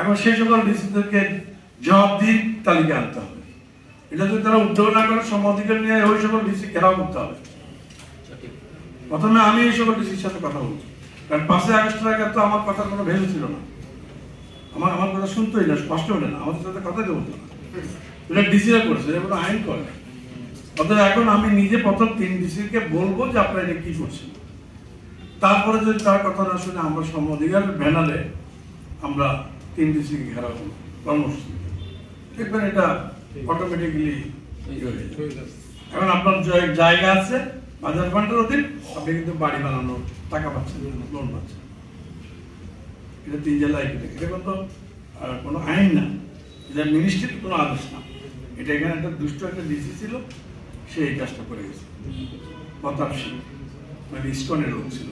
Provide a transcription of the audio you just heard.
এখন সেই সকল ডিসিদেরকে জবাবদিহির তালিকা আনতে হবে। এটা যদি তারা উদ্যোগ না করে সমাধিকার নিয়ে ওই সকল ডিসি ঘেরাও করতে হবে। প্রথমে আমি এই সকল ডিসির সাথে কথা বলছি, কারণ 5ই আগস্টের আগে তো আমার কথার কোনো ভ্যালু ছিল না, আমার কথা শুনতেই না, স্পষ্ট হলে না, আমাদের সাথে কথাই বলতো না। এটা ডিসিরা করেছে, এটা কোনো আইন করে। অর্থাৎ এখন আমি নিজে প্রথম 3 ডিসিকে বলবো যে আপনারা এটা কি করছেন, তারপরে যদি তার কথা না শুনে আমরা সমাধিকার ব্যানারে আমরা 3 ডিসিকে ঘেরাও করবো কর্মসূচি, দেখবেন এটা অটোমেটিক্যালি এখন আপনার জায়গা আছে বাজার ফান্ডের অধীন, আপনি কিন্তু বাড়ি বানানোর টাকা পাচ্ছেন, লোন পাচ্ছেন। এটা 3 জেলায় এটা কিন্তু কোনো আইন না, এটা মিনিস্ট্রির কোনো আদেশ না। এটা এখানে একটা দুষ্ট একটা ডিসি ছিল, সে এই কাজটা করে গেছে। প্রতাপ সিং মানে ইসকনের লোক ছিল।